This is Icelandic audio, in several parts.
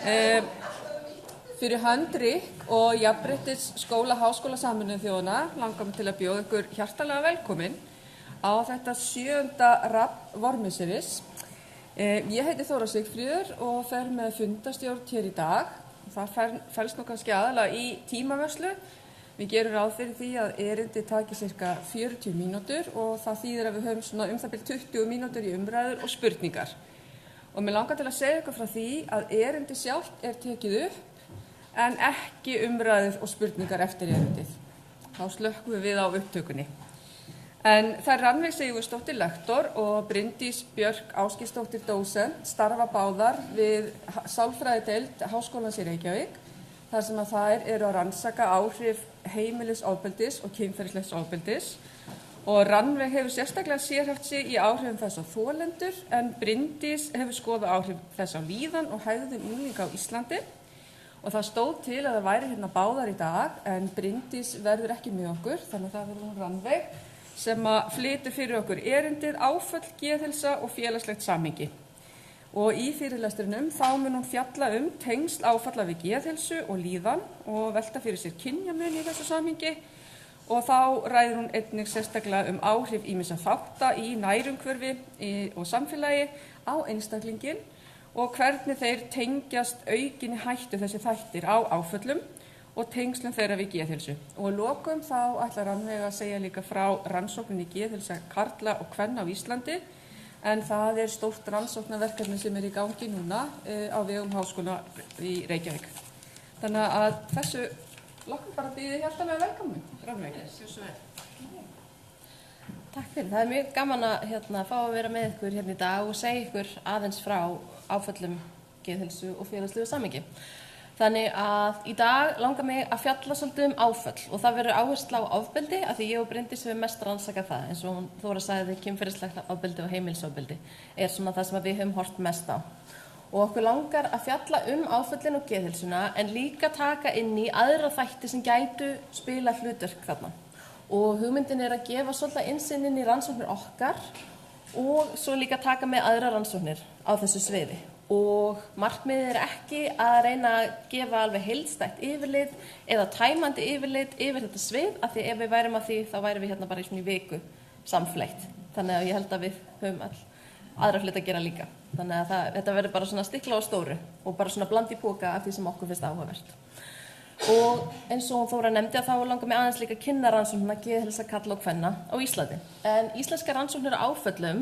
Fyrir hönd RIK og Jafnréttis skóla Háskóla Sameinuðu þjóðanna langar mig til að bjóða ykkur hjartalega velkomin á þetta 7. RAB vormisseris. Ég heiti Þóra Sigfríður og fer með fundastjórn hér í dag. Það felst nú kannski aðalega í tímavörslu. Við gerum ráð fyrir því að erindi taki cirka 40 mínútur og það þýðir að við höfum svona það bil 20 mínútur í umræður og spurningar. Og mér langar til að segja ykkur frá því að erindi sjálft tekið upp en ekki umræður og spurningar eftir erindið. Þá slökkvum við á upptökunni. En það Rannveig Sigurðsdóttir lektor og Bryndís Björk Ásgeirsdóttir dósent starfa báðar við sálfræðideild Háskólans í Reykjavík, þar sem að þær eru að rannsaka áhrif heimilisofbeldis og kynferðislegs ofbeldis. Og Rannveig hefur sérstaklega sérhæft sig í áhrifum þess á þolendur, en Bryndís hefur skoðað áhrif þess á líðan og hegðun unglinga á Íslandi. Og það stóð til að það væri hérna báðar í dag, en Bryndís verður ekki með okkur, þannig að það verður hún Rannveig sem að flytur fyrir okkur erindið áföll, geðheilsa og félagslegt samhengi. Og í fyrirlestrinum þá mun hún fjalla tengsl áfalla við geðheilsu og líðan og velta fyrir sér kynjamun í þessu samhengi. Og þá ræðir hún einnig sérstaklega áhrif ýmissa þátta í nærumhverfi og samfélagi á einstaklinginn og hvernig þeir tengjast aukinni hættu þessi þættir á áföllum og tengslum þeirra við geðheilsu. Og að lokum þá ætlar Rannveig að segja líka frá rannsókninni geðheilsa karla og kvenna á Íslandi, en það stórt rannsóknarverkefni sem í gangi núna á vegum Háskóla í Reykjavík. Þannig að þessu lokkum bara býði hjartalega velkomin, Rannveig. Takk fyrir. Það mjög gaman að fá að vera með ykkur hérna í dag og segja ykkur aðeins frá áföllum, geðheilsu og félagslegu samhengi. Þannig að í dag langar mig að fjalla svolítið áföll og það verður áhersla á ofbeldi af því ég og Bryndís hefur mest rannsakað það, eins og Þóra sagði kynferðislegt ofbeldi og heimilisofbeldi svona það sem við höfum horft mest á. Og okkur langar að fjalla áföllin og geðheilsuna en líka taka inn í aðra þætti sem gætu spila hlutverk þarna. Og hugmyndin að gefa svolítið innsýn inn í rannsóknir okkar og svo líka taka með aðra rannsóknir á þessu sviði. Og markmiðið ekki að reyna að gefa alveg heildstætt yfirlit eða tæmandi yfirlit yfir þetta svið, af því ef við værum að því þá værum við hérna bara í svona viku samfleytt. Þannig að ég held að við höfum aðra hluti að gera líka. Þannig að þetta verður bara svona stikla á stóru og bara svona bland í poka af því sem okkur finnst áhugavert. Og eins og Þóra nefndi þá langar mig aðeins líka að kynna rannsóknina geðheilsa karla og kvenna á Íslandi. En íslenskar rannsóknir á áföllum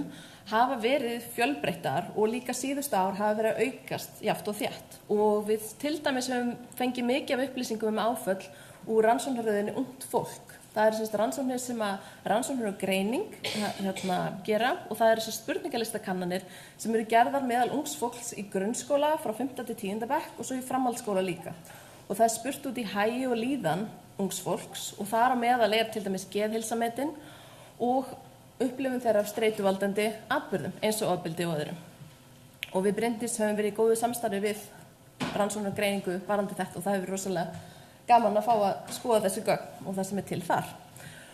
hafa verið fjölbreyttar og líka síðustu ár hafa verið að aukast jafnt og þétt. Og við til dæmis höfum fengið mikið af upplýsingum áföll úr rannsóknarröðinni ungt fólk. Það rannsóknir sem rannsóknir og greining gera og það þessi spurningalistakannanir sem eru gerðar meðal ungs fólks í grunnskóla frá 5. til 10. bekk og svo í framhaldsskóla líka. Og það spurt út í hagi og líðan ungs fólks og þar á meðal til dæmis geðheilsametin og upplifun þeirra af streituvaldandi atburðum eins og ofbeldi og öðrum. Og við Bryndís höfum verið í góðu samstarfi við rannsóknar og greiningu varðandi þetta og það hefur rosalega gaman að fá að skoða þessi gögn og það sem til þar.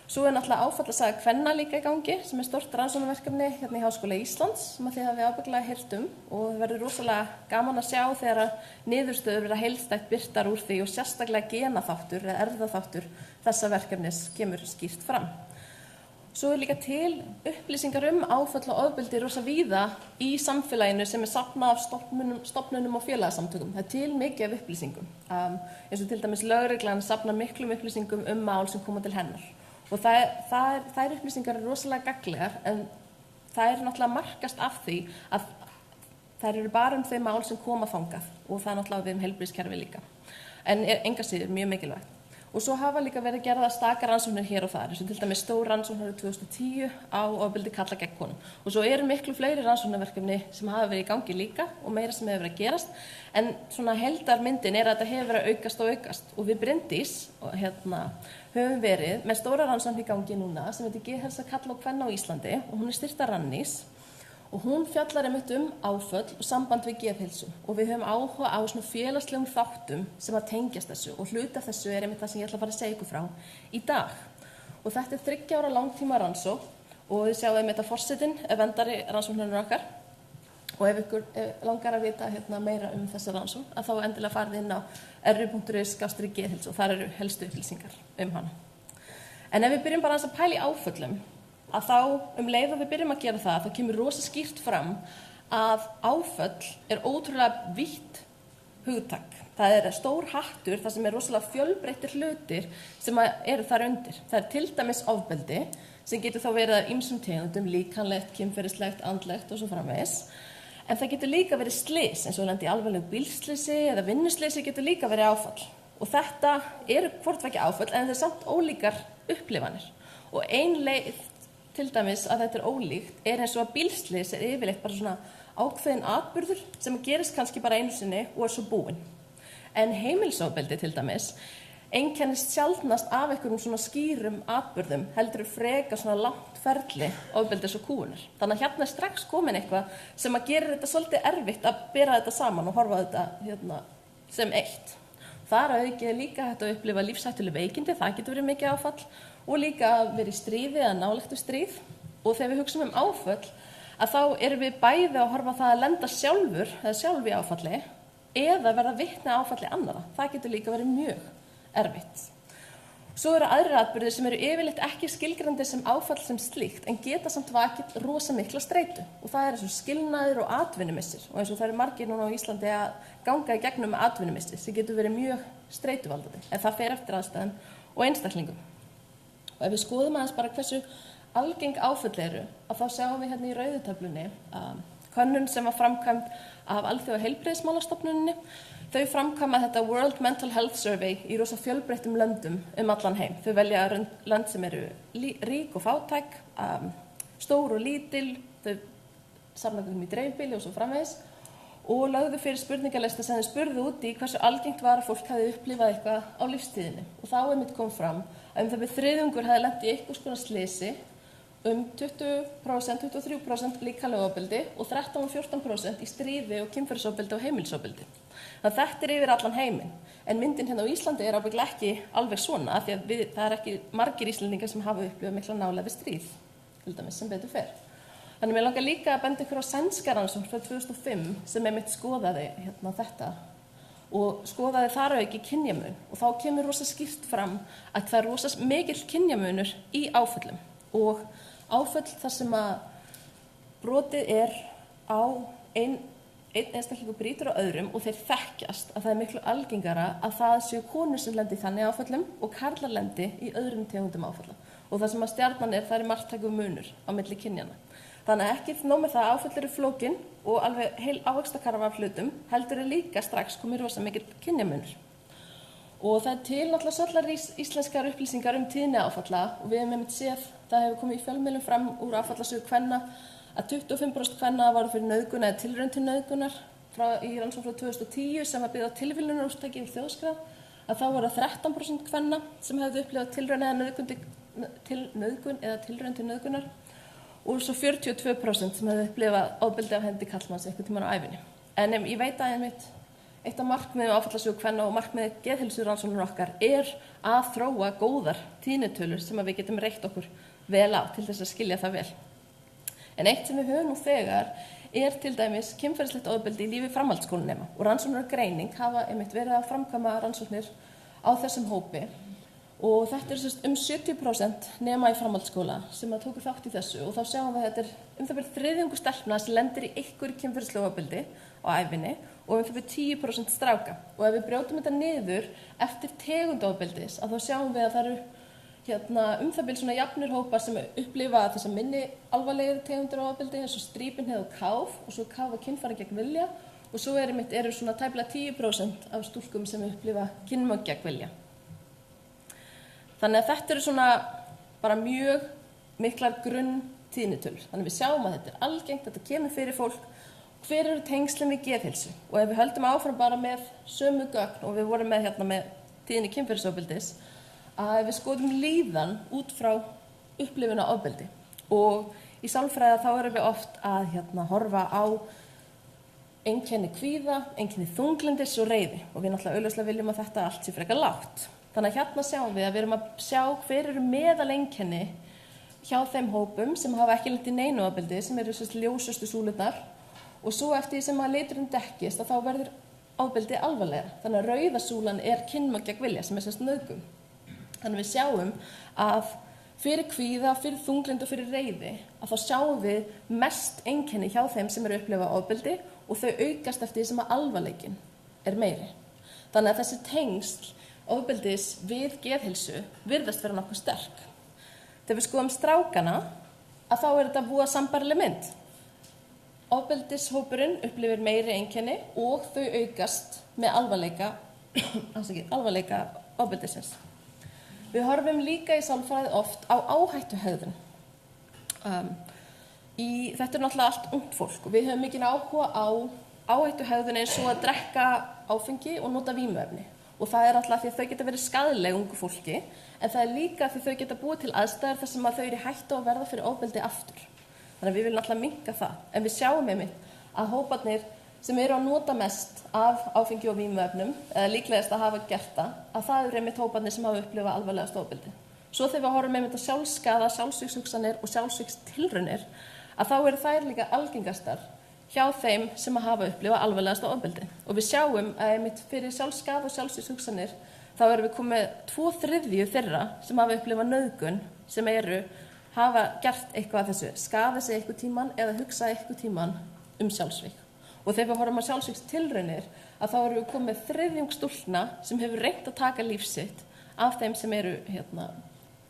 Svo náttúrulega áfallasaga kvenna líka í gangi sem stórt rannsóknarverkefni hérna í Háskóla Íslands sem þið hafið ábyggilega heyrt og það verður rosalega gaman að sjá þegar niðurstöður verða heildstætt birtar úr því og sérstaklega genaþáttur eða erfðaþáttur þessa verkefnis kemur skýrt fram. Svo líka til upplýsingar áföll og ofbeldi rosa víða í samfélaginu sem safnað af stofnunum og félagasamtökum. Það til mikið af upplýsingum. Eins og til dæmis lögreglan safnar miklum upplýsingum mál sem koma til hennar. Og þær upplýsingar rosalega gagnlegar en það náttúrulega markast af því að þær eru bara þau mál sem koma þangað og það náttúrulega við heilbrigðiskerfi líka. En engu að síður mjög mikilvægt. Og svo hafa líka verið gerðar stakar rannsóknir hér og þar, eins og til dæmis stór rannsóknir 2010 á ofbeldi karla gegn konum. Og svo eru miklu fleiri rannsóknarverkefni sem hafa verið í gangi líka og meira sem hefur verið að gerast. En svona heildarmyndin að þetta hefur verið að aukast og aukast. Og við Bryndís höfum verið með stóra rannsókn í gangi núna sem heitir Geðheilsa karla og kvenna á Íslandi og hún styrkt af Rannís. Og hún fjallar áföll og samband við geðheilsu og við höfum áhuga á svona félagslegum þáttum sem að tengjast þessu og hluti af þessu það sem ég ætla að fara að segja ykkur frá í dag. Og þetta 3 ára langtíma rannsókn og þið sjáum þetta forsetinn, verndari rannsóknarinnar okkar Og ef ykkur langar að vita meira þessa rannsókn, að þá endilega farið inn á ru.is/geðheilsu og þar eru helstu upplýsingar hana. En ef við byrjum bara að pæla í áföllum, að þá leið og við byrjum að gera það, þá kemur rosa skýrt fram að áföll ótrúlega vítt hugtak. Það stór hattur, það sem rosalega fjölbreyttir hlutir sem eru þar undir. Það til dæmis ofbeldi, sem getur þá verið af ýmsum tegundum, líkamlegt, kynferðislegt, andlegt og svo framvegis. En það getur líka verið slys, eins og lenda í alvarlegu bílslysi eða vinnusleysi getur líka verið áfall. Og þetta hvort tveggja áfall, en þetta samt ólíkar upplifanir. Og ein leið til dæmis að þetta ólíkt eins og að bílslys yfirleitt bara svona ákveðin atburður sem gerist kannski bara einu sinni og svo búinn. En heimilisofbeldi til dæmis einkennist sjaldnast af einhverjum svona skýrum atburðum, heldur freka svona langt ferli ofbeldis og kúgunar. Þannig að hérna strax komin eitthvað sem gerir þetta svolítið erfitt að bera þetta saman og horfa þetta sem eitt. Þar að auki líka hægt að upplifa lífshættuleg veikindi, það getur verið mikið áfall, og líka verið í stríði eða nálægt við stríð. Og þegar við hugsum áföll, að þá erum við bæði að horfa það að lenda sjálf í áfalli, eða verða vitni áfalli annarra. Það getur líka verið mjög erfitt. Svo eru aðrir atburðir sem eru yfirleitt ekki skilgreindir sem áfall sem slíkt, en geta samt vakið rosa mikla streitu. Og það eins og skilnaðir og atvinnumissir. Og eins og það eru margir núna á Íslandi að ganga í gegnum með atvinnumissir, sem getur verið mjög streituvaldandi. En það fer eftir aðstæðum og einstaklingum. Og ef við skoðum aðeins bara hversu algeng áföll eru, að þá sjáum við í rauðu töflunni könnun sem var framkvæmd af Alþjóðaheilbrigðismálastofnuninni. Þau framkvæma þetta World Mental Health Survey í rosa fjölbreyttum löndum allan heim. Þau velja lönd sem eru rík og fátæk, stór og lítil, þau safna í dreifbýli og svo framvegis, og lögðu fyrir spurningalista sem þau spurðu út í hversu algengt var að fólk hafi upplifað eitthvað á lífstíðinni. Og þá kom fram að það þriðjungur hafi lent í einhvers konar slysi, 20%, 23% líkamlegu ofbeldi og 13-14% í stríði og kynferðisofbeldi og heimilisofbeldi. Þannig að þetta yfir allan heiminn. En myndin á Íslandi ábyggilega ekki alveg svona, af því að það ekki margir Íslendingar sem hafa upplifað mikla nálægð við stríð, til dæmis sem betur fer. Þannig mér langar líka að benda ykkur á sænska rannsókn frá 2005 sem einmitt skoðaði þetta og skoðaði þar auki kynjamun. Og þá kemur rosa skýrt fram að það rosa mikill kynjamunur í áföllum. Og áföll þar sem að brotið á einn einstaklingur brýtur á öðrum og þeir þekkjast, að það miklu algengara að það séu konur sem lendi í þannig áföllum og karlar lendi í öðrum tegundum áfalla. Og það sem að stjarnan það marktækur munur á milli kynjana. Þannig að ekki nóg með það áföll eru flókin og alveg heil ávaxtakarfa af hlutum, heldur líka strax komið rosa mikill kynjamunur. Og það til náttúrulega svollar íslenskar upplýsingar tíðni áfalla og við hefum séð, það hefur komið í fjölmiðlum fram úr áfallasögu kvenna að 25% kvenna varu fyrir nauðgun eða tilraun til nauðgunar í rannsókn frá 2010 sem var byggð á tilviljunarúrtaki yfir þjóðskrá, að þá voru 13% kvenna sem hefðu upplifað tilraun eða tilraun til nauðgunar og svo 42% sem hefðu upplifað ofbeldi af hendi karlmanns einhvern tímann á ævinni. En ég veit að eitt af markmiðum áfallasögu kvenna og markmiði geðheilsurannsóknar okkar að þróa góðar tíðnitölur sem við getum reitt okkur vel á til þess að skilja það vel. En eitt sem við höfum nú þegar til dæmis kynferðislegt ofbeldi í lífi framhaldsskólanema og rannsóknar og greining hafa verið að framkvæma rannsóknir á þessum hópi og þetta 70% nema í framhaldsskóla sem að tóku þátt í þessu og þá sjáum við að þetta það þriðjungur stelpna sem lendir í einhverju kynferðislegu ofbeldi á ævinni og það 10% stráka. Og ef við brjótum þetta niður eftir tegundofbeldis að þá sjáum við að það eru það bil svona jafnir hópar sem upplifa þessa minni alvarlegir tegundir ofbeldi eins og strípinheið og káf og svo káf og kynfæri gegn vilja og svo eru svona tæplega 10% af stúlkum sem upplifa kynmök gegn vilja. Þannig að þetta eru svona bara mjög miklar grunntíðnitölur. Þannig við sjáum að þetta algengt, þetta kemur fyrir fólk. Hver eru tengslin við geðheilsu? Og ef við höldum áfram bara með sömu gögn og við vorum með með tíðni kynferðisofbeldis, að ef við skoðum líðan út frá upplifun á ofbeldi og í sálfræði þá erum við oft að horfa á einkenni kvíða, einkenni þunglyndis og reiði og við náttúrulega augljóslega viljum að þetta allt sé frekar lágt. Þannig að sjáum við að við erum að sjá hver eru meðaleinkenni hjá þeim hópum sem hafa ekki lent í neinu ofbeldi sem eru ljósustu súlurnar Og svo eftir því sem að liturinn dekkist að þá verður ofbeldi alvarlegra. Þannig að rauða súlan kynmök gegn vilja sem sem sagt nauðgun. Þannig að við sjáum að fyrir kvíða, fyrir þunglyndi og fyrir reiði að þá sjáum við mest einkenni hjá þeim sem eru að upplifa ofbeldi og þau aukast eftir því sem að alvarleikinn meiri. Þannig að þessi tengsl ofbeldis við geðheilsu virðast vera nokkuð sterk. Þegar við skoðum strákana að þá þetta búa sambærileg mynd. Ofbeldishópurinn upplifir meiri einkenni og þau aukast með alvarleika ofbeldisins. Við horfum líka í sálfræði oft á áhættuhegðun. Þetta náttúrulega allt ungt fólk og við höfum mikinn áhuga á áhættuhegðun eins og að drekka áfengi og nota vímuefni. Og það alltaf því að þau geta verið skaðleg ungu fólki, en það líka því þau geta búið til aðstæður þar sem að þau eru í hættu að verða fyrir ofbeldi aftur. Þannig að við viljum alltaf minnka það. En við sjáum einmitt að hóparnir sem eru að nota mest af áfengi og vímuefnum, eða líklegast að hafa gert það, að það eru einmitt hóparnir sem hafa upplifað alvarlegast ofbeldi. Svo þegar við horfum einmitt á sjálfsskaða, sjálfsvígshugsanir og sjálfsvígstilraunir, að þá eru þær líka algengastar hjá þeim sem hafa upplifað alvarlegasta ofbeldi. Og við sjáum að einmitt fyrir sjálfsskaða og sjálfsvígshugsanir þá erum við komið 2/3 þeirra sem hafa upplifað nauðgun sem hafa gert eitthvað af þessu, skaða sig eitthvað tíman eða hugsa eitthvað tíman sjálfsvíg. Og þegar við horfum á sjálfsvígstilraunir að þá erum við komið 1/3 stúlkna sem hefur reynt að taka líf sitt af þeim sem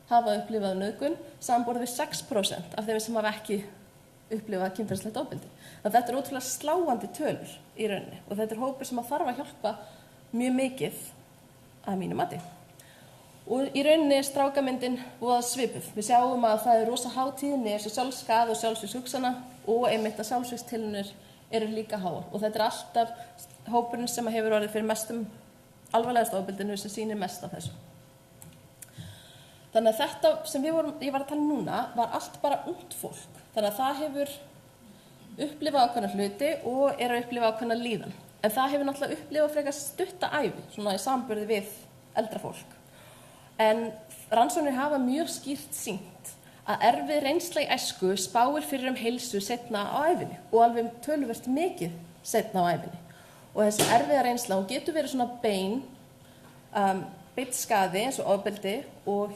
hafa upplifað nauðgun samanborið við 6% af þeim sem hafa ekki upplifað kynferðislegt ofbeldi. Þannig að þetta ótrúlega sláandi tölur í rauninni og þetta hópur sem að þarf að hjálpa mjög mikið að mínu mati. Og í rauninni strákamyndin voða svipuð. Við sjáum að það rosa há tíðni eins og sjálfsskaða og sjálfsvígshugsana og einmitt að sjálfsvígstilraunir eru líka háar. Og þetta alltaf hópurinn sem hefur orðið fyrir mestum alvarlegasta ofbeldinu sem sýnir mest af þessu. Þannig að þetta sem ég var að tala núna var allt bara ungt fólk. Þannig að það hefur upplifað ákveðna hluti og að upplifa ákveðna líðan. En það hefur náttúrulega upplifað frekar stutta ævi, svona í samanburði við eldra fólk. En rannsóknir hafa mjög skýrt sýnt að erfið reynsla í æsku spáir fyrir heilsu seinna á ævinni og alveg töluvert mikið seinna á ævinni. Og þessi erfiða reynsla, hún getur verið svona beinn skaði eins og ofbeldi og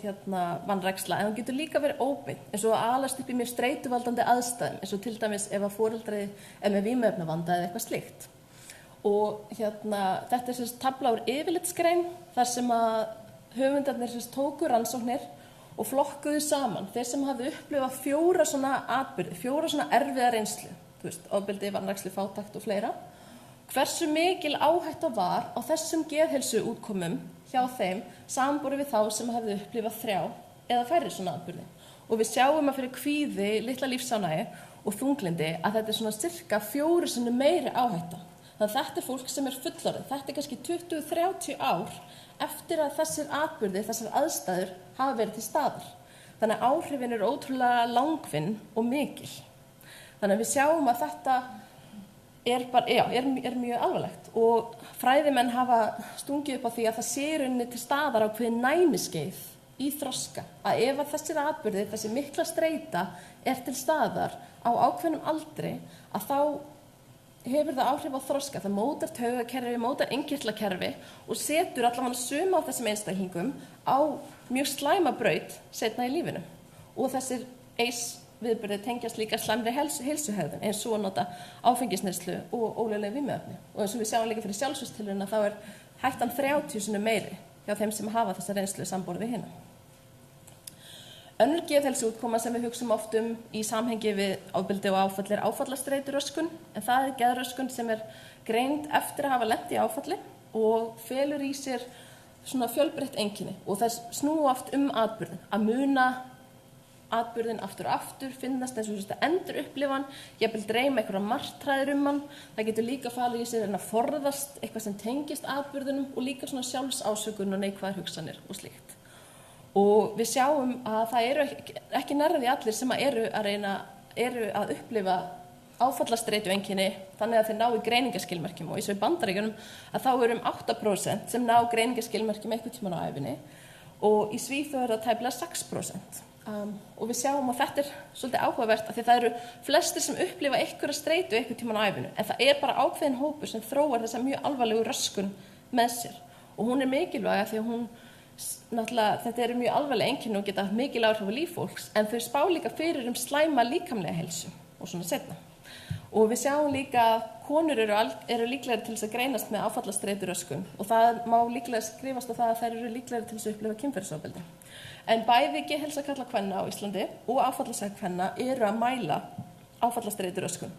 vanræksla, en hún getur líka verið óbeinn, eins og að alast upp í mjög streituvaldandi aðstæðum, eins og til dæmis ef að foreldri með vímuefnavanda eða eitthvað slíkt. Og þetta sem sagt tafla úr yfirlitsgrein þar sem að höfundarnir tóku rannsóknir og flokkuðu saman þeir sem hafði upplifað 4 svona atburði, 4 svona erfiða reynslu, ofbeldi, vanrækslu, fátækt og fleira. Hversu mikil áhætta var á þessum geðheilsu útkomum hjá þeim samanborið við þá sem hafði upplifað 3 eða færri svona atburði. Og við sjáum að fyrir kvíði, litla lífsánægi og þunglyndi að þetta svona cirka 4 sinnum meiri áhætta. Þannig að þetta fólk sem fullorðið, þetta kannski 20-30 ár eftir að þessir atburðir, þessar aðstæður hafa verið til staðar. Þannig að áhrifin ótrúlega langvinn og mikil. Þannig að við sjáum að þetta er mjög alvarlegt og fræðimenn hafa stungið upp á því að það sé í rauninni til staðar ákveðin næmiskeið í þroska. Að ef að þessir atburðir, þessi mikla streita til staðar á ákveðnum aldri að þá hefur það áhrif á þroska, það mótar taugakerfi, mótar innkirtlakerfi og setur allavega suma á þessum einstaklingum á mjög slæma braut seinna í lífinu. Og þessir viðburðir tengjast líka slæmri heilsuhegðun eins og að nota áfengisneyslu og ólögleg vímuefni. Og eins og við sjáum líka fyrir sjálfsvígstilraunina þá hættan 30 sinnum meiri hjá þeim sem hafa þessa reynslu samborið við hina. Önnur geðheilsuútkoma sem við hugsum oft í samhengi við ofbeldi og áfall áfallastreituröskun, en það geðröskun sem greind eftir að hafa lent í áfalli og felur í sér svona fjölbreytt einkenni og það snúa oft atburðin, að muna atburðin aftur og aftur, finnast eins og endur upplifa hann, jafnvel dreyma einhverja martræðir hann, það getur líka falið í sér að forðast eitthvað sem tengist atburðinum og líka svona sjálfsásökun og neikvæðar hugsanir og slíkt. Og við sjáum að það ekki nærri allir sem eru að upplifa áfallastreitueinkenni þannig að þeir ná í greiningaskilmerkjum og í svo í Bandaríkjunum að þá 8% sem ná greiningaskilmerkjum einhvern tímann á ævinni og í Svíþjóð það tæplega 6%. og við sjáum að þetta svolítið áhugavert af því það eru flestir sem upplifa einhverja streitu einhvern tímann á ævinu en það bara ákveðin hópur sem þróar þessa mjög alvarlegu röskun með sér og hún mikilvæg af því að hún náttúrulega þetta eru mjög alvarleg einkenni og geta mikil áhrif á líf fólks en þau spá líka fyrir slæma líkamlega heilsu og svona seinna. Og við sjáum líka að konur eru líklegri til þess að greinast með áfallastreituröskun og það má líklega skrifast á það að þær eru líklegri til þess að upplifa kynferðisofbeldi. En bæði geðheilsa karla kvenna á Íslandi og áfallasæk kvenna eru að mæla áfallastreituröskun.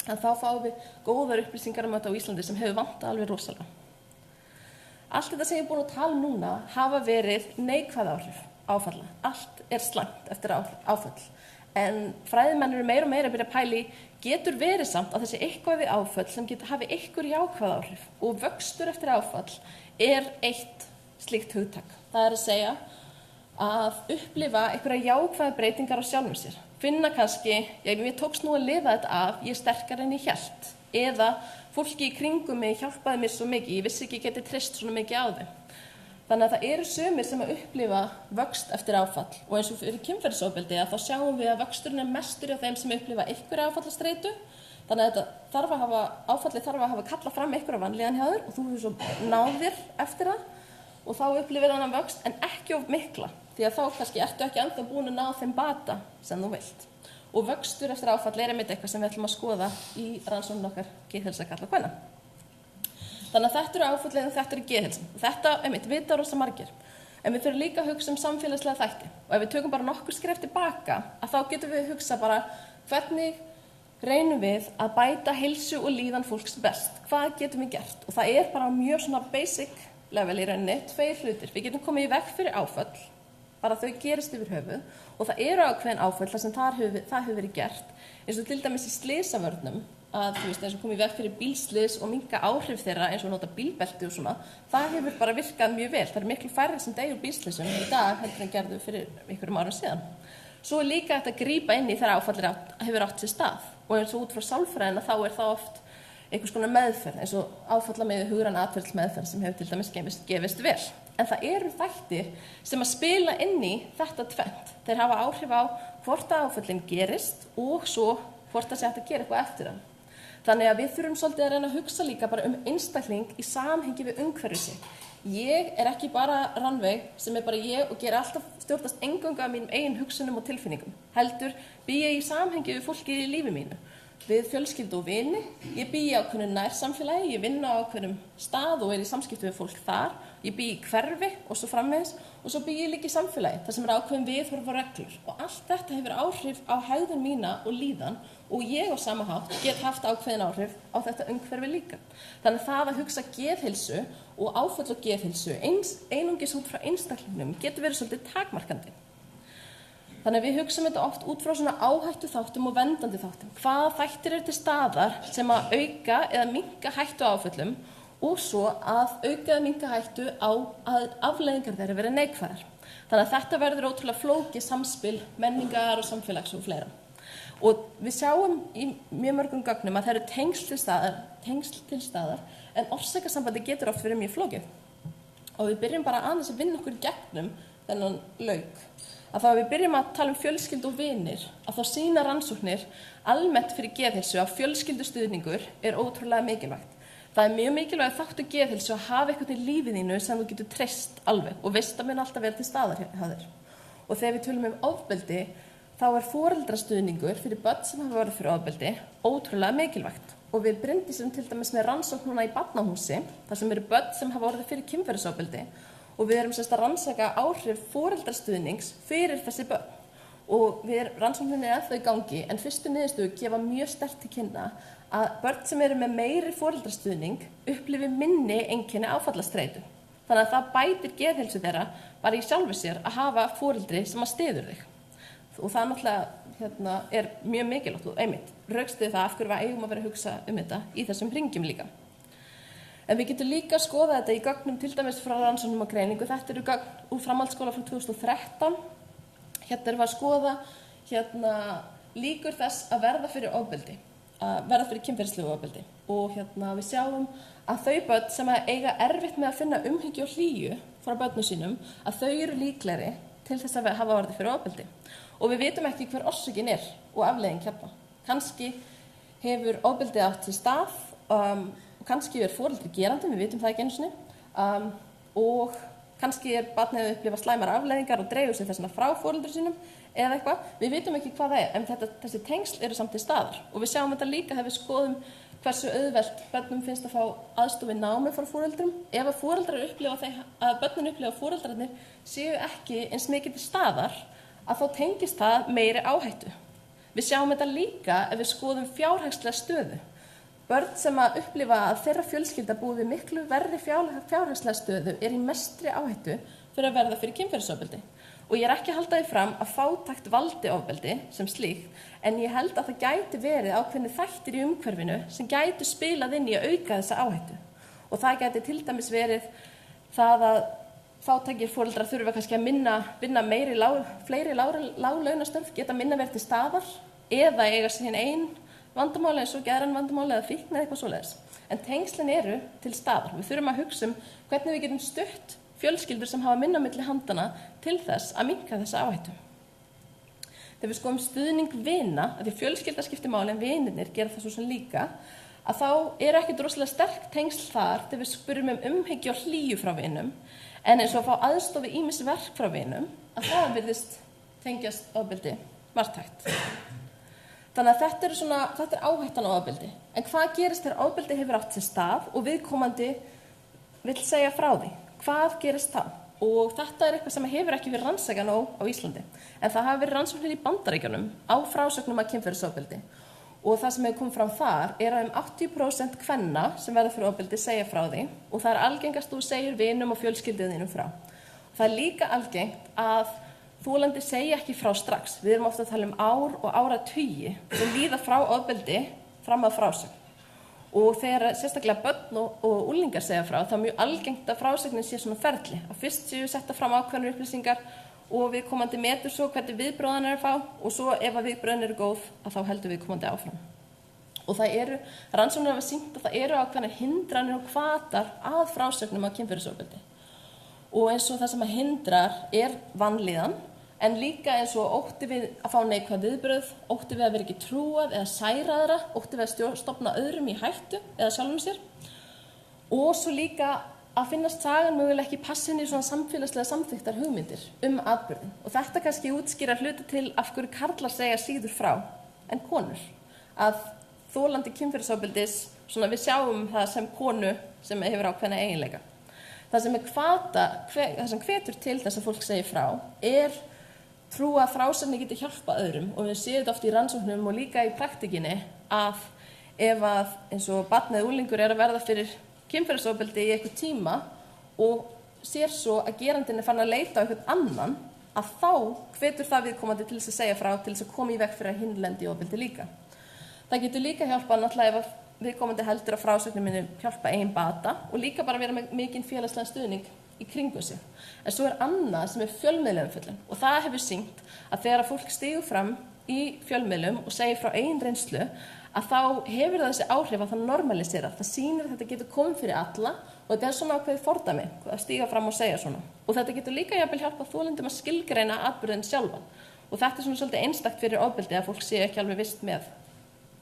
En þá fáum við góðar upplýsingar þetta á Íslandi sem hefur vantað alveg rosalega. Allt þetta sem ég búin að tala núna hafa verið neikvæð áhrif áfalla. Allt slæmt eftir áfall. En fræðimenn eru meira og meira að byrja að pæla í getur verið samt að þessi eitthvað við áfall sem hafi einhver jákvæð áhrif og vöxtur eftir áfall eitt slíkt hugtak. Það að segja að upplifa einhverja jákvæða breytingar á sjálfum sér. Finna kannski, mér tókst nú að lifa þetta af, ég sterkari en ég hélt. Eða fólki í kringum mig hjálpaði mér svo mikið, ég vissi ekki ég geti treyst svona mikið á þeim. Þannig að það eru sumir sem að upplifa vöxt eftir áfall og eins og fyrir kynferðisofbeldi að þá sjáum við að vöxturinn mestur hjá þeim sem upplifa einhverja áfallastreitu. Þannig að áfallið þarf að hafa kallað fram einhverja vanlíðan hjá þér og þú hefur svo náðir eftir það og þá upplifir hann vöxt en ekki of mikla því að þá kannski ertu ekki ennþá búin að ná þeim bata sem þú vilt. Og vöxtur eftir áfall einmitt eitthvað sem við ætlum að skoða í rannsókn okkar geðheilsa karla og kvenna. Þannig að þetta eru áfallið og þetta eru geðheilsan. Þetta vita rosa margir. En við þurfum líka að hugsa samfélagslega þætti. Og ef við tökum bara nokkur skref tilbaka, að þá getum við hugsa bara hvernig reynum við að bæta heilsu og líðan fólks best. Hvað getum við gert? Og það bara mjög svona basic level í rauninni, 2 hlutir. Við getum komið í veg fyrir áfall, bara þau gerist yfir höfuð. Og það eru ákveðin áfall þar sem það hefur verið gert. Eins og til dæmis í slysavörnum. Að eins og komið í veg fyrir bílslys og minnka áhrif þeirra eins og nota bílbelti og svona, það hefur bara virkað mjög vel. Það miklu færri sem deyja úr bílslysum í dag heldur en gerðu fyrir einhverjum árum síðan. Svo líka þetta að grípa inn í þegar áfallir hefur átt sér stað og eins og út frá sálfræðina þá það oft einhvers konar meðferð eins og áfallamiði hugræn atferlismeðferð sem hefur til dæmis gefist vel. En það eru þættir sem að spila inn í þetta tvennt. Þeir hafa áhrif á hvort áfallin gerist og svo hvort það sé hægt að gera eitthvað eftir það. Þannig að við þurfum svolítið að reyna að hugsa líka bara einstakling í samhengi við umhverfið sitt. Ég ekki bara Rannveig sem bara ég og gera alltaf stjórnast eingöngu af mínum eigin hugsunum og tilfinningum. Heldur bý ég í samhengi við fólkið í lífi mínu. Við fjölskyldu og vini, ég bý í ákveðnu nærsamfélagi, ég vinn á ákveðnum stað og í samskipti við fólk þar, ég bý í hverfi og svo framvegis og svo bý ég líka í samfélagi, þar sem ákveðin viðhorf og reglur og allt þetta hefur áhrif á hegðun mína og líðan og ég á sama hátt get haft ákveðin áhrif á þetta umhverfi líka. Þannig að það að hugsa geðheilsu og áfall og geðheilsu einungis út frá einstaklingnum getur verið svolítið takmarkandi. Þannig að við hugsaum þetta oft út frá svona áhættu þáttum og vendandi þáttum. Hvaða þættir til staðar sem að auka eða minnka hættu á áföllum og svo að auka eða minnka hættu á að afleiðingar þeirra verið neikvæðar. Þannig að þetta verður ótrúlega flókið samspil menningar og samfélags og fleira. Og við sjáum í mjög mörgum gögnum að það eru tengsl til staðar en orsakasambandi getur oft verið mjög flókið. Og við byrjum bara aðeins að vinna okkur gegnum þennan lauk. Að þá við byrjum að tala fjölskyldu og vinir, að þá sýna rannsóknir almennt fyrir geðheilsu að fjölskyldustuðningur ótrúlega mikilvægt. Það mjög mikilvægt þáttur geðheilsu að hafa eitthvað í lífið þínu sem þú getur treyst alveg og veist að mun alltaf vera til staðar hjá þér. Og þegar við tölum ofbeldi, þá foreldrastuðningur fyrir börn sem hafa verið fyrir ofbeldi ótrúlega mikilvægt. Og við Bryndísum til dæmis með rannsókn núna í barnahúsi, þar sem eru börn sem hafa orðið fyrir kynferðisofbeldi. Og við erum að rannsaka áhrif foreldrastuðnings fyrir þessi börn. Og rannsókninni ennþá í gangi, en fyrstu niðurstöður gefa mjög sterkt til kynna að börn sem eru með meiri foreldrastuðning upplifi minni einkenni áfallastreitu. Þannig að það bætir geðheilsu þeirra bara í sjálfu sér að hafa foreldri sem að styður þig. Og það náttúrulega mjög mikilvægt og einmitt rökstuði það af hverju við eigum að vera að hugsa þetta í þessum hringjum líka. En við getum líka að skoða þetta í gögnum til dæmis frá rannsóknum og greiningu. Þetta eru gögn úr framhaldsskóla frá 2013. Hérna erum við að skoða líkur þess að verða fyrir ofbeldi, að verða fyrir kynferðislegu ofbeldi. Og við sjáum að þau börn sem eiga erfitt með að finna umhyggju og hlýju frá börnum sínum, að þau eru líklegri til þess að hafa orðið fyrir ofbeldi. Og við vitum ekki hver orsökin og afleiðing hérna. Kannski hefur ofbeldið átt sér stað og kannski foreldri gerandi, við vitum það ekki einu sinni, og kannski barnið að upplifa slæmar afleiðingar og dregur sig þessna frá foreldri sínum eða eitthvað. Við vitum ekki hvað það en þessi tengsl eru samt til staðar. Og við sjáum þetta líka þegar við skoðum hversu auðvelt börnum finnst að fá aðstoð við námi frá foreldrum. Ef að foreldrar upplifa að börnin upplifa að foreldrarnir séu ekki eins mikið til staðar, að þá tengist það meiri áhættu. Við sjáum þetta líka ef við skoðum fjárhagslega stöðu. Börn sem að upplifa að þeirra fjölskylda búi við miklu verri fjárhagslega stöðu í mestri áhættu fyrir að verða fyrir kynferðisofbeldi. Og ég ekki að halda því fram að fátækt valdi ofbeldi sem slíkt, en ég held að það gæti verið ákveðnir þættir í umhverfinu sem gætu spilað inn í að auka þessa áhættu. Og það gæti til dæmis verið það að fátækir foreldrar þurfa kannski að vinna fleiri láglaunastörf, geta minna verið til staðar, eða eiga sín ein vandamáli eins og geðræn vandamáli eða fíkn eða eitthvað svoleiðis. En tengslin eru til staðar. Við þurfum að hugsa hvernig við getum stutt fjölskyldur sem hafa minna milli handana til þess að minnka þessa áhættu. Þegar við skoðum stuðning vina, að því fjölskylda skiptir máli en vinirnir gera það svo sem líka, að þá ekki rosalega sterk tengsl þar þegar við spyrjum umhyggju og hlýju frá vinum, en eins og að fá aðstoð við ýmis verk frá vinum, að það virðist tengjast ofbeldi marktækt. Þannig að þetta áhættan á ofbeldi. En hvað gerist þegar ofbeldi hefur átt sér stað og viðkomandi vill segja frá því? Hvað gerist það? Og þetta eitthvað sem hefur ekki verið rannsakað nóg á Íslandi. En það hafa verið rannsóknir í Bandaríkjunum á frásögnum af kynferðisofbeldi. Og það sem hefur komið fram þar að 80% kvenna sem verða fyrir ofbeldi segja frá því, og það algengast þú segir vinum og fjölskylduð þínum frá. Það líka algengt að þolandi segja ekki frá strax. Við erum ofta að tala ár og áratugi sem líða frá ofbeldi fram að frásögn. Og þegar sérstaklega börn og unglingar segja frá, þá mjög algengt að frásögnin sé svona ferli. Að fyrst séu setta fram ákveðnar upplýsingar og viðkomandi metur svo hvernig viðbröðan að fá, og svo ef að viðbröðin eru góð, að þá heldur viðkomandi áfram. Og það rannsóknir hafa sýnt að það eru ákveðnar hindranir og hvatar að frásögnum af kynferðisofbeldi. Og eins og það sem að hindrar vanlíðan, en líka eins og ótti við að fá neikvæð viðbrögð, ótti við að vera ekki trúað eða særaðra, ótti við að stofna öðrum í hættu eða sjálfum sér. Og svo líka að finnast sagan mögulega ekki passin í svona samfélagslega samþykktar hugmyndir atburðin. Og þetta kannski útskýrar hluti til af hverju karlar segja síður frá en konur. Að þolandi kynferðisofbeldis, við sjáum það sem konu sem hefur ákveðna eiginleika. Það sem hvetur til þess að fólk segir frá trú að frásögnin geti hjálpa öðrum, og við séum þetta oft í rannsóknum og líka í praktikinni að ef að eins og barn eða unglingur að verða fyrir kynferðisofbeldi í eitthvað tíma og sér svo að gerandinn farin að leita á eitthvað annan, að þá hvetur það viðkomandi til þess að segja frá, til þess að koma í veg fyrir að hinn lendi í ofbeldi líka. Það getur líka hjálpa náttúrulega ef viðkomandi heldur að frásögnin muni hjálpa eigin bata og líka bara vera með mikinn félagslegan stuðning í kringu sig. En svo annað sem fjölmiðlaumfjöllun, og það hefur sýnt að þegar fólk stígur fram í fjölmiðlum og segir frá eigin reynslu, að þá hefur það þessi áhrif að það normaliserar. Það sýnir að þetta getur komið fyrir alla og þetta svona ákveðið fordæmi að stíga fram og segja svona. Og þetta getur líka jafnvel hjálpa þolendum að skilgreina atburðinn sjálfan. Og þetta svona svolítið einstakt fyrir ofbeldi að fólk sé ekki alveg visst með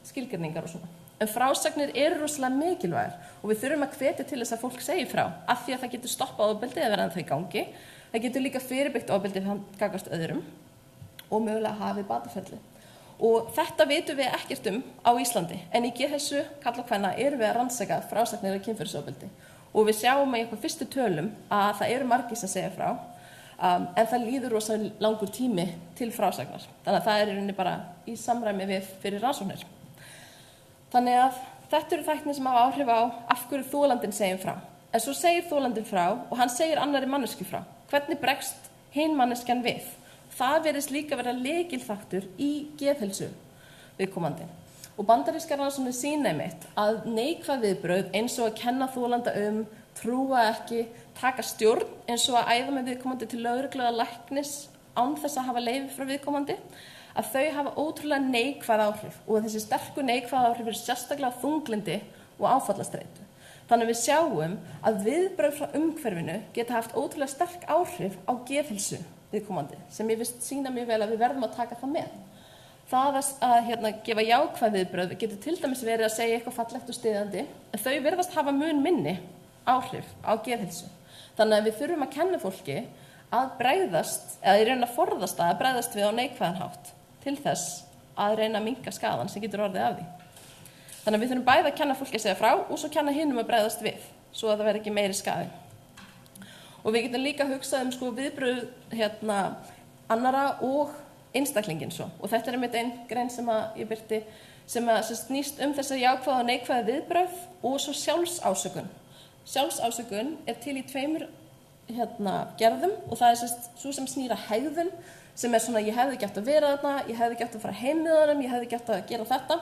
skilgreiningar og svona. En frásagnir eru rosalega mikilvægar og við þurfum að hvetja til þess að fólk segi frá, af því að það getur stoppað ofbeldi eða verið það í gangi. Það getur líka fyrirbyggt ofbeldi gagnvart öðrum og mögulega hafið bataferli. Og þetta vitum við ekkert á Íslandi, en í geðheilsu karla og kvenna erum við að rannsaka frásagnir af kynferðisofbeldi. Og við sjáum í eitthvað fyrstu tölum að það eru margir sem segja frá, en það líður rosalega langur tími til frásagnar. Þannig að það í rauninni bara í samræmi við fyrir rannsóknir. Þannig að þetta eru þættir sem hafa áhrif á af hverju þolandinn segir frá. En svo segir þolandinn frá og hann segir annarri manneskju frá. Hvernig bregst hin manneskjan við? Það virðist líka vera lykilþáttur í geðheilsu viðkomandi. Og bandarískar rannsóknir sýna einmitt að neikvæð viðbrögð eins og að kenna þolanda trúa ekki, taka stjórn eins og að æða með viðkomandi til lögreglu eða læknis án þess að hafa leyfi frá viðkomandi, að þau hafa ótrúlega neikvæð áhrif og þessi sterku neikvæð áhrif eru sérstaklega þunglyndi og áfallastreitu. Þannig að við sjáum að viðbrögð frá umhverfinu geta haft ótrúlega sterk áhrif á geðheilsu viðkomandi sem ég finnst sýna mjög vel að við verðum að taka það með. Það að gefa jákvæð viðbrögð getur til dæmis verið að segja eitthvað fallegt og styðjandi, en þau virðast hafa mun minni áhrif á geðheilsu. Þannig að við þurfum að kenna fólki að bregðast, eða í raun að forðast að bregðast við á neikvæðan hátt til þess að reyna að minnka skaðan sem getur orðið af því. Þannig að við þurfum bæði að kenna fólki að segja frá og svo kenna hinum að bregðast við, svo að það verði ekki meiri skaði. Og við getum líka hugsað viðbrögð annara og einstaklingin svo. Og þetta einmitt ein grein sem ég birti sem snýst þessa jákvæða og neikvæða viðbrögð og svo sjálfsásökun. Sjálfsásökun til í tveimur gerðum og það svo sem snýr að hegðun sem svona ég hefði ekki átt að vera þarna, ég hefði ekki átt að fara heim með honum, ég hefði ekki átt að gera þetta.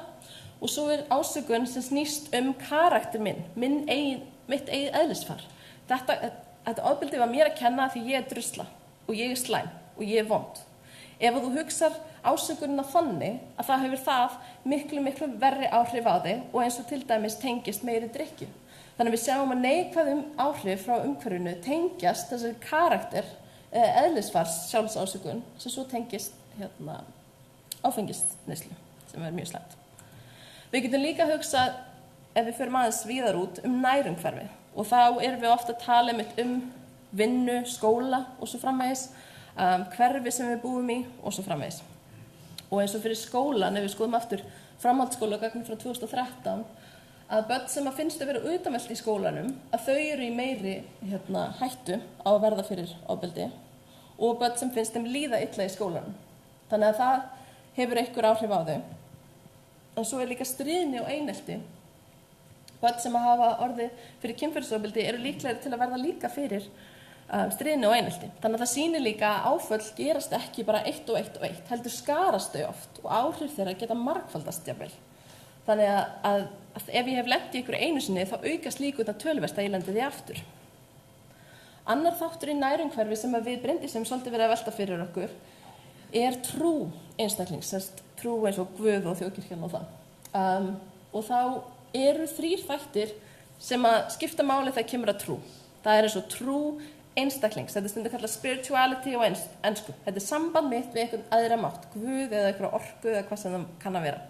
Og svo ásökun sem snýst karakter minn, mitt eigið eðlisfar. Þetta ofbeldi var mér að kenna því ég drusla og ég slæm og ég vond. Ef þú hugsar ásökunina þannig að það hefur það miklu verri áhrif á þig og eins og til dæmis tengist meiri drykkju. Þannig að við sjáum að neikvæðum áhrif frá umhverfinu tengjast þessi karakter eðlisfars sjálfsásökun sem svo tengist áfengisneyslu sem mjög slæmt. Við getum líka hugsað ef við förum aðeins víðar út nærumhverfið og þá erum við ofta að tala vinnu, skóla og svo framvegis, hverfi sem við búum í og svo framvegis. Og eins og fyrir skólan, ef við skoðum aftur framhaldsskólagögnin frá 2013, að börn sem finnst að vera utanvellt í skólanum, að þau eru í meiri hættu á að verða fyrir ofbeldi og börn sem finnst þeim líða illa í skólanum. Þannig að það hefur einhver áhrif á þau. En svo líka stríðni og einelti. Börn sem hafa orðið fyrir kynferðisofbeldi eru líklegri til að verða líka fyrir stríðni og einelti. Þannig að það sýnir líka að áföll gerast ekki bara eitt og eitt, heldur skarast þau oft og áhrif þeirra geta margfaldast jafnvel. Þannig að ef ég hef lent í einhverju einu sinni þá aukast líkurnar töluvert að ég lendi því aftur. Annar þáttur í nærumhverfi sem við Bryndís sem svolítið verið að velta fyrir okkur trú einstaklings, trú eins og Guð og þjóðkirkjan og það. Og þá eru 3 þættir sem að skipta máli þegar kemur að trú. Það eins og trú einstaklings, þetta stundum kallað spirituality á ensku. Þetta samband mitt við einhvern aðra mátt, Guð eða einhverja orku eða hvað sem það kann að vera.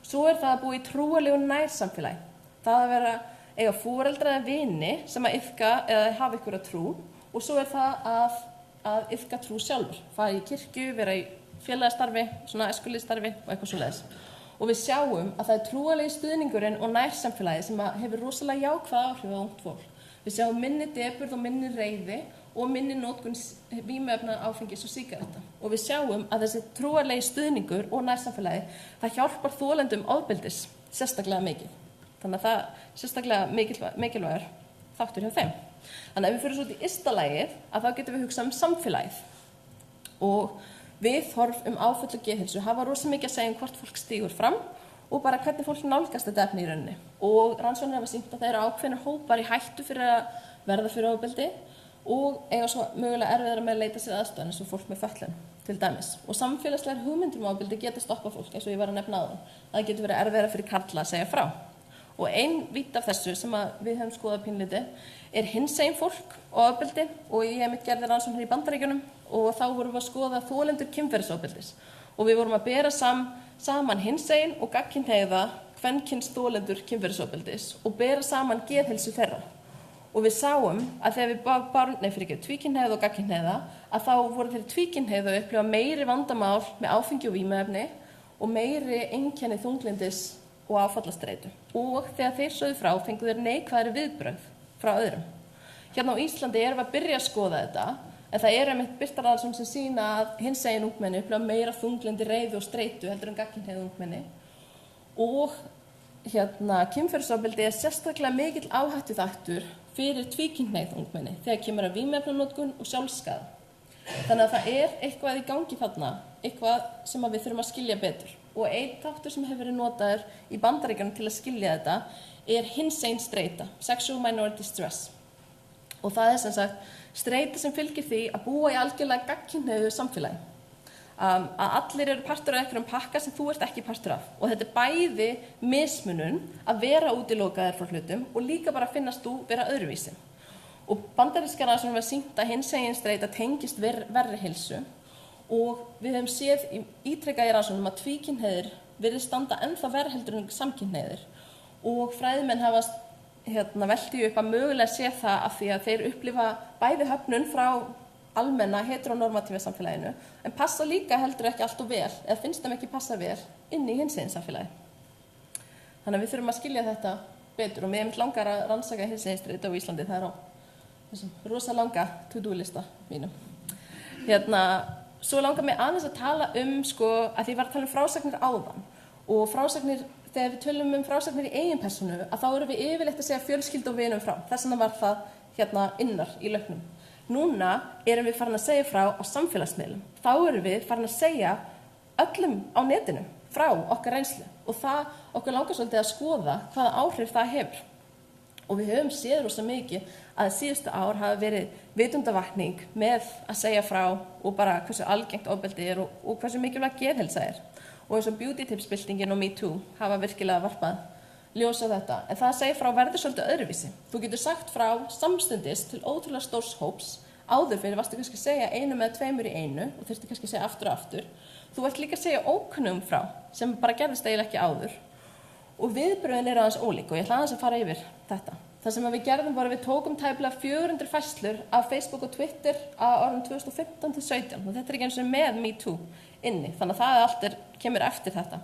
Svo það að búa í trúalegu nærsamfélagi. Það að vera eiga foreldra eða vini sem að iðka eða hafa einhverja trú og svo það að iðka trú sjálfur. Fara í kirkju, vera í félagsstarfi, svona æskulýðsstarfi og eitthvað svoleiðis. Og við sjáum að það trúalegi stuðningurinn og nærsamfélagi sem hefur rosalega jákvæð áhrif á ungt fólk. Við sjáum minni depurð og minni reiði og minni notkun vímuefna, áfengis og sígaretta. Og við sjáum að þessi trúarlegi stuðningur og nærsamfélagi, það hjálpar þolendum ofbeldis sérstaklega mikið. Þannig að það sérstaklega mikilvægur þáttur hjá þeim. Þannig að ef við fyrir svo út í ysta lagið, að þá getum við hugsað samfélagið. Og viðhorf áföll og geðheilsu hafa rosa mikið að segja hvort fólk stígur fram og bara hvernig fólk nálgast þetta efni í rauninni. Og rannsóknir hafa sýnt að það eru ákveðnir hópar í hættu fyrir að verða fyrir ofbeldi og eiga svo mögulega erfiðara með að leita sér aðstoð eins og fólk með fötlun til dæmis. Og samfélagslegar hugmyndir ofbeldi geta stoppað fólk eins og ég var að nefna áðan. Það getur verið erfiðara fyrir karla að segja frá. Og ein vídd af þessu sem við höfum skoðað pínlítið hinsegin fólk og ofbeldi og ég hef gerði rannsóknir í Bandaríkjunum og þá vorum við að skoða þolendur kynferðisofbeldis og við vorum að bera saman hinsegin og gagnkynhneigða kvenkyns þolendur kynferðisofbeldis og bera saman geðheilsu þeirra. Og við sáum að þegar við tvíkynhneigða og gagnkynhneigða að þá voru þeir tvíkynhneigðu að upplifa meiri vandamál með áfengi og vímuefni og meiri einkenni þunglyndis og áfallastreitu. Og þegar þeir sögðu frá fengu þeir neikvæðari viðbrögð frá öðrum. Hérna á Íslandi erum við að byrja að skoða þetta, en það einmitt birtar rannsóknir sem sýna að hinsegin ungmenni upplifa meira þunglyndi, reiði og streitu heldur en gagnkynhneigð ungmenni. Og kynferðisofbeldi sérstaklega mikill áhættuþáttur fyrir tvíkynhneigð ungmenni þegar kemur að vímuefnanotkun og sjálfsskaða. Þannig að það eitthvað í gangi þarna, eitthvað sem við þurfum að skilja betur. Og einn þáttur sem hefur verið notaður í Bandaríkjunum til að skilja þetta hinsegin streita, sexual minority stress. Og það sem sagt streita sem fylgir því að búa í algjörlega gagnkynhneigðu samfélagi. Að allir eru partur af einhverjum pakka sem þú ert ekki partur af. Og þetta bæði mismunun að vera útilokaðir frá hlutum og líka bara finnast þú vera öðruvísi. Og bandarískar rannsóknir hafa sýnt að hinsegin streita tengist verri heilsu og við höfum séð ítrekað í rannsóknum að tvíkynhneigðir virðist standa ennþá verr heldur en samkynhneigðir og fræðimenn hafa velti upp að mögulega sé það af því að þeir upplifa bæði höfnun frá almenna heteronormatífa samfélaginu en passa líka heldur ekki allt og vel eða finnst þeim ekki passa vel inn í hinsegin samfélagi. Þannig að við þurfum að skilja þetta betur og mér langar að rannsaka hinsegin streita á Íslandi, það á þessum rosa langa to-do-lista mínum. Svo langar mig aðeins að tala að því ég var að tala frásagnir áðan og frásagnir, þegar við tölum frásagnir í eigin persónu, að þá erum við yfirleitt að segja fjölskyldu og vinum frá. Þess vegna var það innar í lögnum. Núna erum við farin að segja frá á samfélagsmiðlum. Þá erum við farin að segja öllum á netinu frá okkar reynslu og það okkur langar svolítið að skoða hvaða áhrif það hefur. Og við höfum séð rosa mikið að síðustu ár hafa verið vitundavakning með að segja frá og bara hversu algengt ofbeldi og hversu mikilvæg geðheilsa Og eins og beauty tips-byltingin og Me Too hafa virkilega varpað ljós á þetta. En það að segja frá verður svolítið öðruvísi. Þú getur sagt frá samstundis til ótrúlega stórs hóps. Áður fyrir varstu kannski að segja 1 eða 2 í einu og þurfti kannski að segja aftur og aftur. Þú ert líka að segja ókunnum frá sem bara gerðist eiginlega ekki áður. Og viðbrögðin aðeins ólík og ég ætla aðeins að fara yfir þetta. Það sem við gerðum var að við tókum tæplega 400 færslur af Facebook og Twitter á árunum 2015 til 17 og þetta ekki eins og með Me Too inni, þannig að það allt kemur eftir þetta.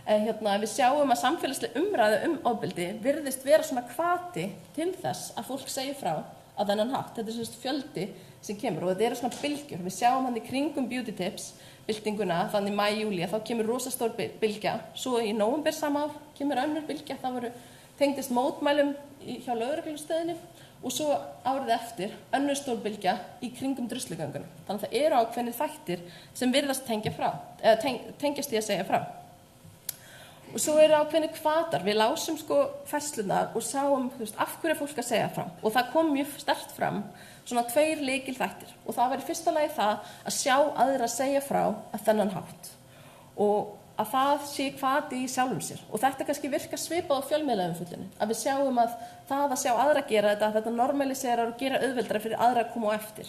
Við sjáum að samfélagsleg umræða ofbeldi virðist vera svona hvati til þess að fólk segir frá á þennan hátt. Þetta svona fjöldi sem kemur og þetta svona bylgjur. Við sjáum hann í kringum beauty tips byltinguna, þannig maí, júlí, þá kemur rosa stór bylgja. Svo í nóvember sama ár kemur önnur bylgja, það tengdist mótmælum hjá lögreglustöðinni og svo árið eftir önnur stór bylgja í kringum druslugönguna. Þannig að það ákveðnir þættir sem virðast tengjast í að segja frá. Og svo ákveðnir hvatar. Við lásum færslunar og sáum af hverju fólk að segja frá. Og það kom mjög sterkt fram svona 2 lykilþættir. Og það var í fyrsta lagi það að sjá aðra að segja frá að þennan hátt. Og að það sé hvati í sjálfum sér. Og þetta kannski virkar svipað á fjölmiðlaumfjöllunni. Að við sjáum að það að sjá aðra gera þetta normaliserar og gera auðveldara fyrir aðra að koma á eftir.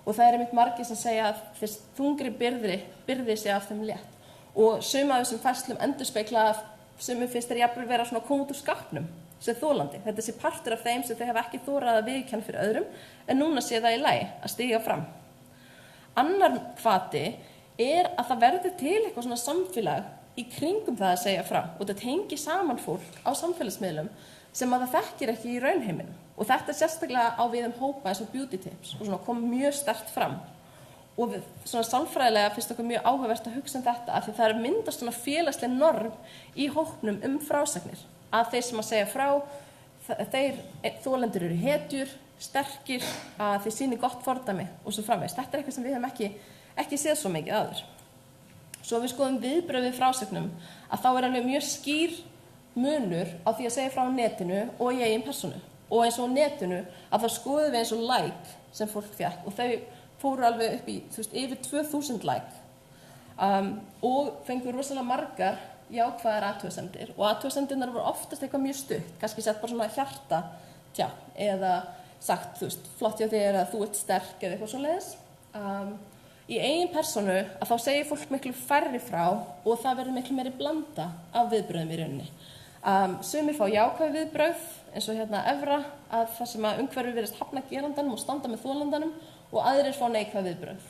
Og það einmitt margir sem segja að þess þungri byrði sé af þeim létt. Og sum af þessum færslum endurspegla að sumum finnst þeir jafnvel vera svona koma út úr skápnum sem þolandi. Þetta sé partur af þeim sem þeir hafa ekki þorað að viðurkenna fyrir öðrum en núna sé það í lagi að stíga fram. Annar hvati að það verður til eitthvað svona samfélag í kringum það að segja frá og þetta tengir saman fólk á samfélagsmiðlum sem að það þekkir ekki í raunheiminum. Og þetta sérstaklega á við hópa eins og beauty tips og svona kom mjög sterkt fram. Og svona sálfræðilega finnst okkur mjög áhugavert að hugsa þetta af því það myndast svona félagsleg norm í hópnum frásagnir. Að þeir sem að segja frá, þeir þolendur eru hetjur, sterkir, að þeir sýni gott fordæmi og svo framvegis. Þetta eitthvað sem við höfum ekki séð svo mikið áður. Svo við skoðum viðbrögð við frásögnum að þá alveg mjög skýr munur á því að segja frá netinu og í eigin persónu. Og eins og á netinu að þá skoðum við eins og like sem fólk fékk og þau fóru alveg upp í yfir 2000 like og fengur rosalega margar jákvæðar athugasemdir og athugasemdirnar voru oftast eitthvað mjög stutt, kannski sett bara svona hjarta eða sagt flott hjá þér eða þú ert sterk eða eitthvað svoleiðis. Í eigin persónu að þá segir fólk miklu færri frá og það verður miklu meiri blanda af viðbröðum í rauninni. Sumir fá jákvæð viðbröð eins og efra að það sem að umhverfi virðist hafna gerandanum og standa með þolandanum og aðrir fá neikvæð viðbröð.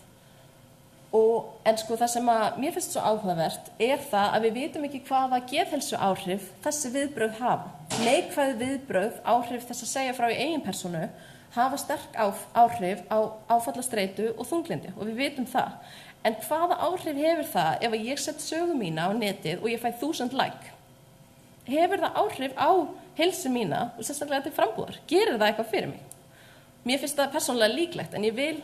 En það sem að mér finnst svo áhugavert það að við vitum ekki hvaða geðheilsu áhrif þessi viðbröð hafa. Neikvæð viðbröð áhrif þess að segja frá í eigin persónu hafa sterk áhrif á áfallastreitu og þunglindi og við vitum það. En hvaða áhrif hefur það ef ég set sögu mína á netið og ég fæ 1000 like? Hefur það áhrif á heilsu mína og sérstaklega til frambúðar? Gerir það eitthvað fyrir mig? Mér finnst það persónulega líklegt en ég vil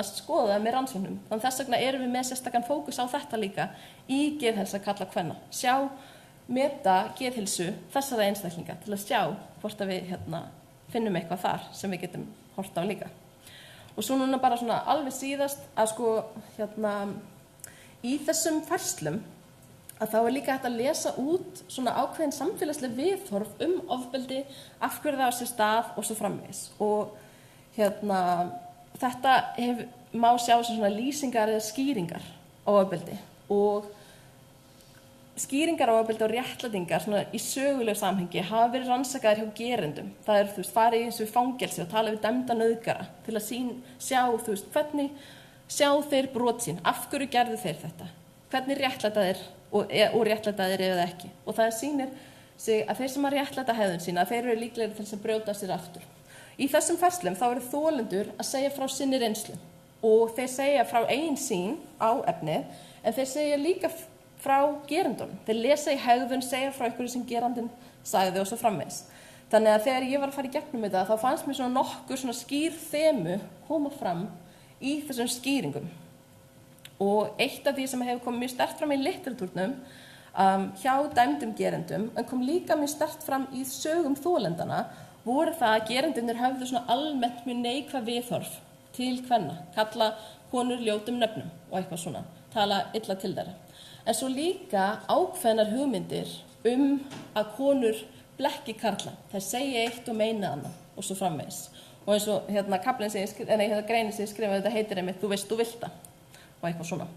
skoða það með rannsóknum. Þannig þess vegna erum við með sérstakann fókus á þetta líka í geðheilsa karla kvenna. Meta geðheilsu þessara einstaklinga til að sjá hvort að við finnum eitthvað þar sem við getum horft á líka. Og svo núna bara svona alveg síðast að í þessum færslum að þá líka hægt að lesa út svona ákveðin samfélagsleg viðhorf ofbeldi, af hverju það á sér stað og svo framvegis. Og þetta má sjá sem svona lýsingar eða skýringar á ofbeldi og skýringar á ofbeldi og réttlætingar svona í sögulegu samhengi hafa verið rannsakaðir hjá gerendum. Það er, farið í eins og fangelsi og tala við dæmda nauðgara til að sjá, hvernig sjá þeir brot sín, af hverju gerðu þeir þetta, hvernig réttlætaðir og réttlætaðir eða ekki. Og það sýnir sig að þeir sem að réttlæta hegðun sína, þeir eru líklegir til þess að brjóta sér aftur. Í þessum færslum þá eru þolendur að segja frá sinni reynslu og þeir segja frá eigin sín á efnið, en þeir segja líka frá gerendunum. Þeir lesa í hegðun, segja frá einhverju sem gerandinn sagði og svo framvegis. Þannig að þegar ég var að fara í gegnum þetta, þá fannst mér svona nokkur svona skýr þemu koma fram í þessum skýringum. Og eitt af því sem hefur komið mjög sterkt fram í literatúrnum hjá dæmdum gerendum, en kom líka mjög sterkt fram í sögum þolendana, voru það að gerendurnir höfðu svona almennt mjög neikvæð viðhorf til kvenna, kalla konur ljótum nöfnum og eitthvað svona, tala illa til þeirra. En svo líka ákveðnar hugmyndir að konur blekki karla. Þær segja eitt og meina annað og svo framvegis. Og eins og greinin sem ég skrifaði, þetta heitir einmitt Þú veist, þú vilt það og eitthvað svona.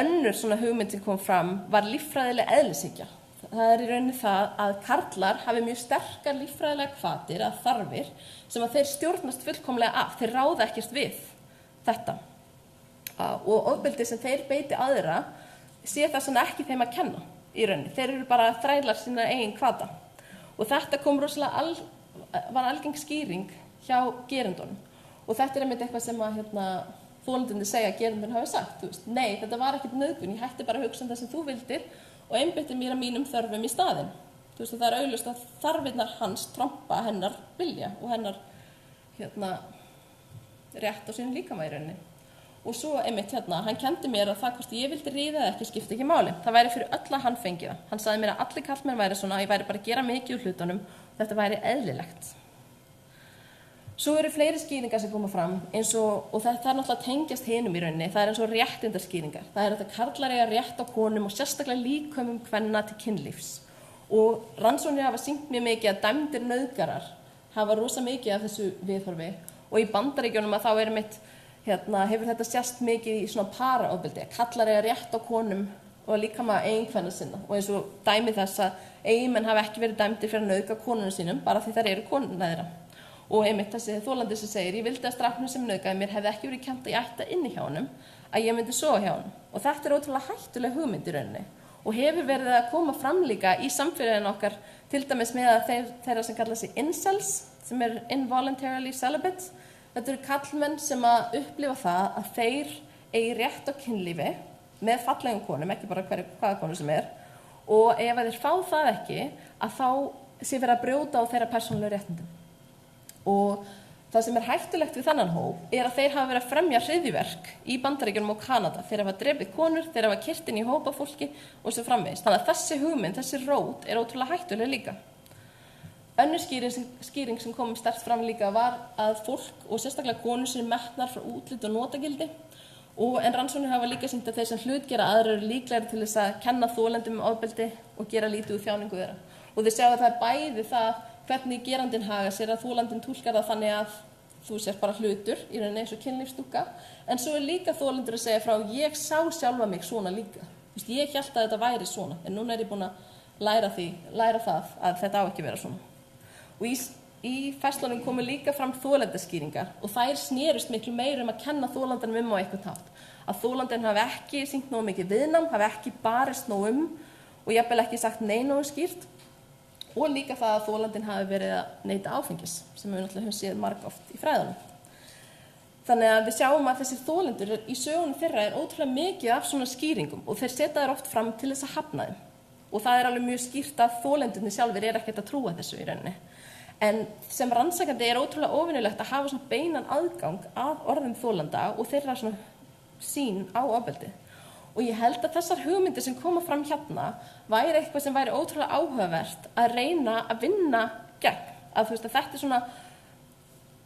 Önnur svona hugmynd sem kom fram var líffræðileg eðlishyggja. Það er í rauninni það að karlar hafi mjög sterkar líffræðilega hvatir að þarfir sem að þeir stjórnast fullkomlega af. Þeir ráða ekkert við þetta. Og ofbeldi sem þeir beiti aðra sé það svona ekki þeim að kenna í rauninni. Þeir eru bara þrælar sína eigin hvata. Og þetta kom var algeng skýring hjá gerendunum. Og þetta er einmitt eitthvað sem að þolendurnir segja að gerendun hafi sagt. Nei, þetta var ekkert nauðgun, ég hætti bara að hugsa það sem þú vildir og einbeitti mér að mínum þörfum í staðinn. Það er augljóst að þarfirnar hans trompa hennar vilja og hennar rétt á sínum líkama í rauninni. Og svo einmitt hann kenndi mér að það hvort ég vildi ríða eða ekki skipti ekki máli. Það væri fyrir öll að hann fengi það. Hann sagði mér að allir karlmenn væri svona, ég væri bara að gera mikið úr hlutunum og þetta væri eðlilegt. Svo eru fleiri skýringar sem koma fram og það er náttúrulega tengjast hinum í rauninni. Það er eins og réttindaskýringar. Það er að karlar eiga rétt á konum og sérstaklega líkömum kvenna til kynlífs. Og rannsóknir hafa sýnt mjög mikið að dæmdir nauðgarar hafa rosa mikið af þessu viðhorfi og í Bandaríkjunum að þá er mitt hefur þetta sést mikið í svona paraofbeldi. Karlar eiga rétt á konum og líkama eiginkvenna sinna og eins og dæmi þess að eiginmenn hafa ekki verið dæmdir fyrir að nauðga konunum sínum bara því þær eru konurnar þeirra. Og einmitt þessi þolandi sem segir, ég vildi að stráknum sem nauðgaði mér hefði ekki verið kennt að ég ætti inni hjá honum, að ég myndi sofa hjá honum. Og þetta er ótrúlega hættuleg hugmynd í rauninni og hefur verið að koma fram líka í samfélaginu okkar, til dæmis með að þeirra sem kalla sig incels, sem er involuntarily celibate. Þetta eru karlmenn sem að upplifa það að þeir eigi rétt á kynlífi með fallegum konum, ekki bara hvaða konu sem er, og ef þeir fá það ekki, að þá sé verið að brjóta á þeirra persónulegu réttindum. Og það sem er hættulegt við þennan hóp er að þeir hafa verið að fremja hryðjuverk í Bandaríkjunum og Kanada. Þeir hafa drepið konur, þeir hafa keyrt inn í hópa fólki og svo framvegis. Þannig að þessi hugmynd, þessi rót er ótrúlega hættuleg líka. Önnur skýring sem kom sterkt fram líka var að fólk og sérstaklega konur sem metnar frá útlit og notagildi en rannsóknir hafa líka sýnt að þeir sem hlutgera aðra eru líklegri til þess að kenna þolendum ofbeldi og gera lítið úr þjáningu þeirra. Og þeir sjá að það er bæði það hvernig gerandinn haga sér að þolandinn túlkar það þannig að þú sér bara hlutur í rauninni eins og kynlífsdúkka, en svo er líka þolendur að segja frá ég sá sjálfa mig svona líka. Ég hélt að þetta væri svona, en núna er ég búin að læra það að þetta á ekki vera svona. Og í færslunum komu líka fram þolendaskýringar og þær snerust miklu meira að kenna þolandanum á eitthvað tátt. Að þolandinn hafi ekki sýnt nógu mikið viðnám, hafi ekki barist nógu og jafnvel ekki sagt nei nógu skýrt. Og líka það að þolandinn hafi verið að neyta áfengis, sem við náttúrulega höfum séð margoft í fræðunum. Þannig að við sjáum að þessir þolendur í sögunum þeirra er ótrúlega mikið af svona skýringum og þeir setja þær oft fram til þess að hafna þeim. Og það er alveg mjög skýrt að þolendurnir sjálfir er ekkert að trúa þessu í rauninni. En sem rannsakandi er ótrúlega óvenjulegt að hafa svona beinan aðgang að orðum þolenda og þeirra svona sýn á ofbeldi. Og ég held að þessar hugmyndir sem koma fram hérna væri eitthvað sem væri ótrúlega áhugavert að reyna að vinna gegn. Að þetta er svona,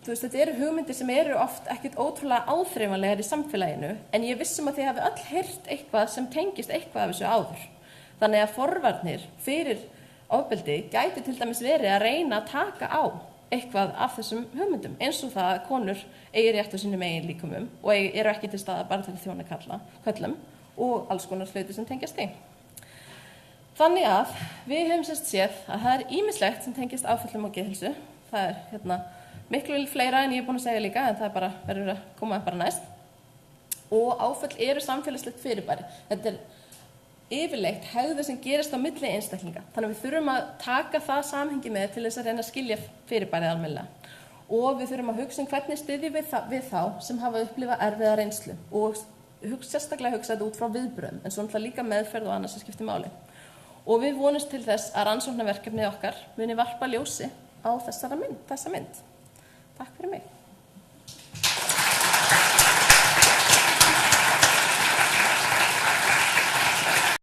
þetta eru hugmyndir sem eru oft ekkert ótrúlega áþreifanlegar í samfélaginu, en ég vissum að þið hafi öll heyrt eitthvað sem tengist eitthvað af þessu áður. Þannig að forvarnir fyrir ofbeldi gæti til dæmis verið að reyna að taka á eitthvað af þessum hugmyndum, eins og það að konur eigi rétt á sínum eigin líkumum og eru ekki til staðar bara til að þjóna köllum og alls konar hluti sem tengjast því. Þannig að við höfum séð að það ýmislegt sem tengist áföllum og geðheilsu. Það miklu fleira en ég búin að segja líka, en það bara verður að koma bara næst. Og áföll eru samfélagslegt fyrirbæri. Þetta yfirleitt hegðun sem gerist á milli einstaklinga. Þannig að við þurfum að taka það samhengi með til þess að reyna að skilja fyrirbærið almennilega. Og við þurfum að hugsa hvernig styðjum við þá sem hafa upplifað erfiða reynslu og sérstaklega hugsa þetta út frá viðbrögðum, en svo náttúrulega líka meðferð og annað sem skiptir máli. Og við vonumst til þess að rannsóknarverkefnið okkar muni varpa ljósi á þessa mynd. Takk fyrir mig.